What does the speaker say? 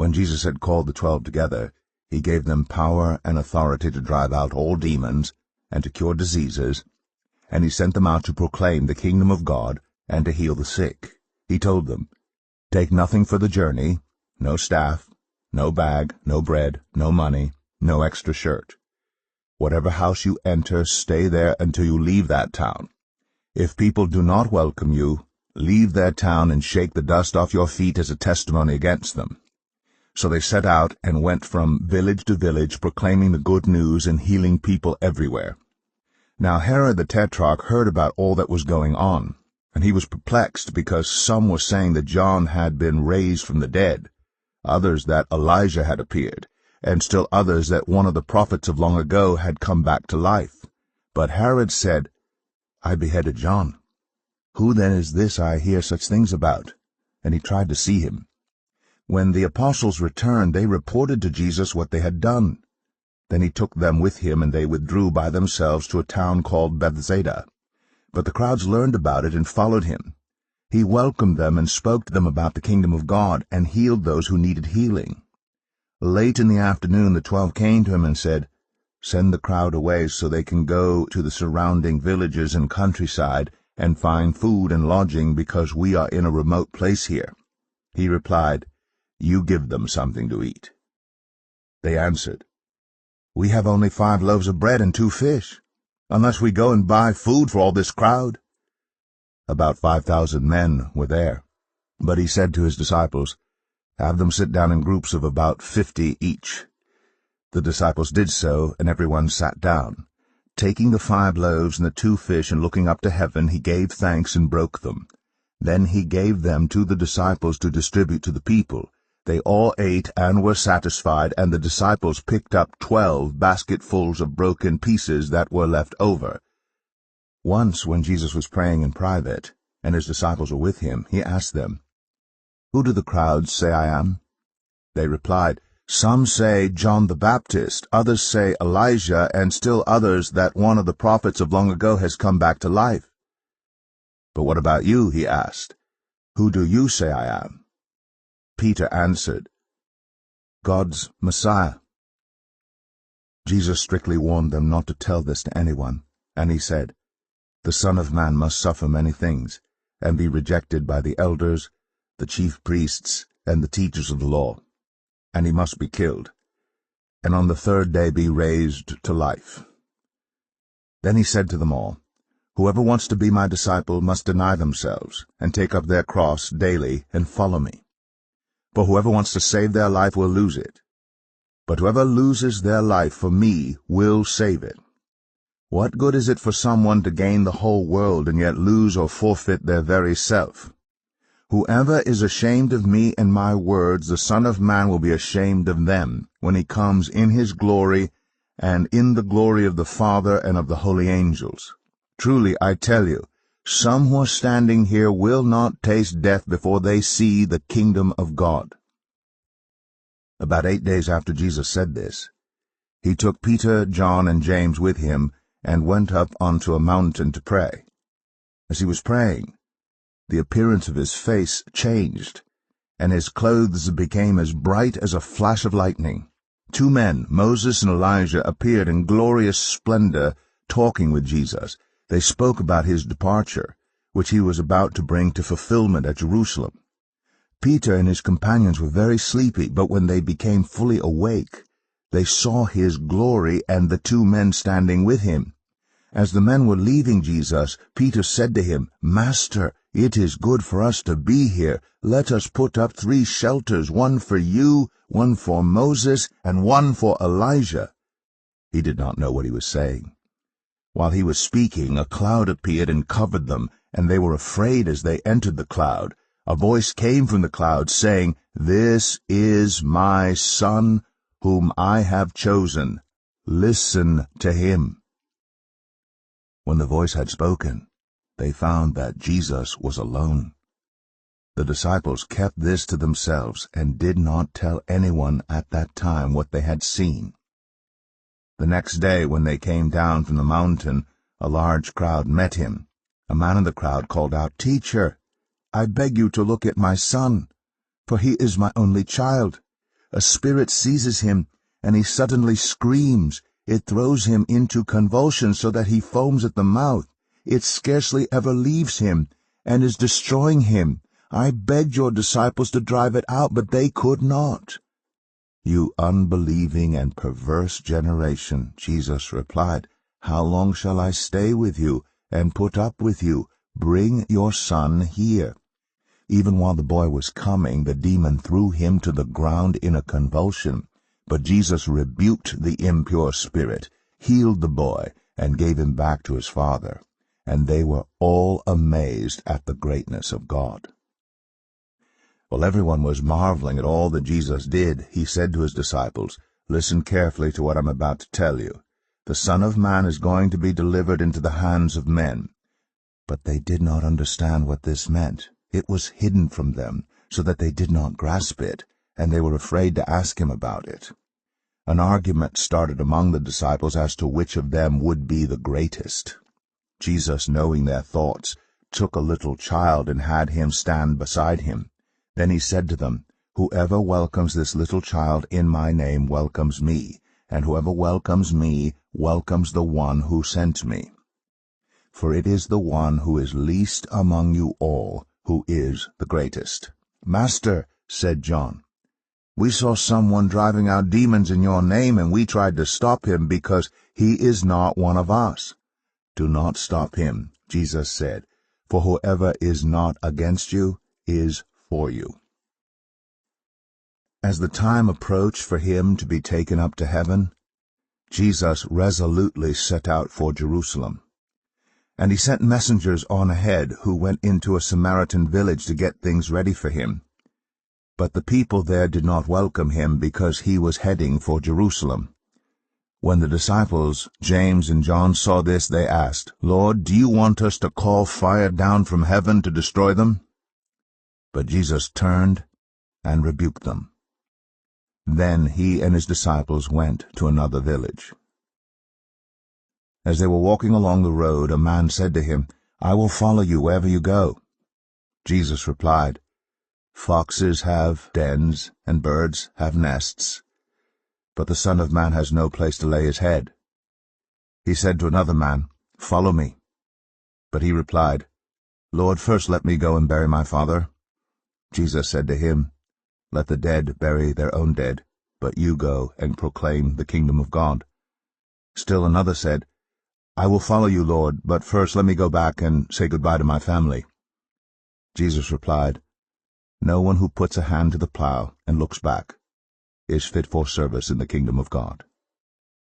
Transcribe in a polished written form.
When Jesus had called the 12 together, he gave them power and authority to drive out all demons and to cure diseases, and he sent them out to proclaim the kingdom of God and to heal the sick. He told them, "Take nothing for the journey, no staff, no bag, no bread, no money, no extra shirt. Whatever house you enter, stay there until you leave that town. If people do not welcome you, leave their town and shake the dust off your feet as a testimony against them." So they set out and went from village to village, proclaiming the good news and healing people everywhere. Now Herod the Tetrarch heard about all that was going on, and he was perplexed because some were saying that John had been raised from the dead, others that Elijah had appeared, and still others that one of the prophets of long ago had come back to life. But Herod said, "I beheaded John. Who then is this I hear such things about?" And he tried to see him. When the apostles returned, they reported to Jesus what they had done. Then he took them with him, and they withdrew by themselves to a town called Bethsaida. But the crowds learned about it and followed him. He welcomed them and spoke to them about the kingdom of God, and healed those who needed healing. Late in the afternoon the 12 came to him and said, "Send the crowd away so they can go to the surrounding villages and countryside and find food and lodging, because we are in a remote place here." He replied, "You give them something to eat." They answered, "We have only 5 loaves of bread and 2 fish, unless we go and buy food for all this crowd." About 5,000 men were there. But he said to his disciples, "Have them sit down in groups of about 50 each." The disciples did so, and everyone sat down. Taking the 5 loaves and the 2 fish and looking up to heaven, he gave thanks and broke them. Then he gave them to the disciples to distribute to the people. They all ate and were satisfied, and the disciples picked up 12 basketfuls of broken pieces that were left over. Once, when Jesus was praying in private, and his disciples were with him, he asked them, "Who do the crowds say I am?" They replied, "Some say John the Baptist, others say Elijah, and still others that one of the prophets of long ago has come back to life." "But what about you?" he asked. "Who do you say I am?" Peter answered, "God's Messiah." Jesus strictly warned them not to tell this to anyone, and he said, "The Son of Man must suffer many things, and be rejected by the elders, the chief priests, and the teachers of the law, and he must be killed, and on the 3rd day be raised to life." Then he said to them all, "Whoever wants to be my disciple must deny themselves, and take up their cross daily, and follow me. For whoever wants to save their life will lose it, but whoever loses their life for me will save it. What good is it for someone to gain the whole world and yet lose or forfeit their very self? Whoever is ashamed of me and my words, the Son of Man will be ashamed of them, when he comes in his glory and in the glory of the Father and of the holy angels. Truly, I tell you, some who are standing here will not taste death before they see the kingdom of God." About 8 days after Jesus said this, he took Peter, John, and James with him, and went up onto a mountain to pray. As he was praying, the appearance of his face changed, and his clothes became as bright as a flash of lightning. 2 men, Moses and Elijah, appeared in glorious splendor, talking with Jesus. They spoke about his departure, which he was about to bring to fulfillment at Jerusalem. Peter and his companions were very sleepy, but when they became fully awake, they saw his glory and the 2 men standing with him. As the men were leaving Jesus, Peter said to him, "Master, it is good for us to be here. Let us put up 3 shelters, one for you, one for Moses, and one for Elijah." He did not know what he was saying. While he was speaking, a cloud appeared and covered them, and they were afraid as they entered the cloud. A voice came from the cloud, saying, "This is my Son, whom I have chosen. Listen to him." When the voice had spoken, they found that Jesus was alone. The disciples kept this to themselves and did not tell anyone at that time what they had seen. The next day, when they came down from the mountain, a large crowd met him. A man in the crowd called out, "Teacher, I beg you to look at my son, for he is my only child. A spirit seizes him, and he suddenly screams. It throws him into convulsions so that he foams at the mouth. It scarcely ever leaves him, and is destroying him. I begged your disciples to drive it out, but they could not." "You unbelieving and perverse generation," Jesus replied, "how long shall I stay with you and put up with you? Bring your son here." Even while the boy was coming, the demon threw him to the ground in a convulsion. But Jesus rebuked the impure spirit, healed the boy, and gave him back to his father. And they were all amazed at the greatness of God. While everyone was marveling at all that Jesus did, he said to his disciples, "Listen carefully to what I'm about to tell you. The Son of Man is going to be delivered into the hands of men." But they did not understand what this meant. It was hidden from them, so that they did not grasp it, and they were afraid to ask him about it. An argument started among the disciples as to which of them would be the greatest. Jesus, knowing their thoughts, took a little child and had him stand beside him. Then he said to them, "Whoever welcomes this little child in my name welcomes me, and whoever welcomes me welcomes the one who sent me. For it is the one who is least among you all who is the greatest." "Master," said John, "we saw someone driving out demons in your name, and we tried to stop him because he is not one of us." "Do not stop him," Jesus said, "for whoever is not against you is for you." As the time approached for him to be taken up to heaven, Jesus resolutely set out for Jerusalem. And he sent messengers on ahead who went into a Samaritan village to get things ready for him. But the people there did not welcome him because he was heading for Jerusalem. When the disciples, James and John, saw this, they asked, "Lord, do you want us to call fire down from heaven to destroy them?" But Jesus turned and rebuked them. Then he and his disciples went to another village. As they were walking along the road, a man said to him, "I will follow you wherever you go." Jesus replied, "Foxes have dens, and birds have nests, but the Son of Man has no place to lay his head." He said to another man, "Follow me." But he replied, "Lord, first let me go and bury my father." Jesus said to him, "Let the dead bury their own dead, but you go and proclaim the kingdom of God." Still another said, "I will follow you, Lord, but first let me go back and say goodbye to my family." Jesus replied, "No one who puts a hand to the plow and looks back is fit for service in the kingdom of God."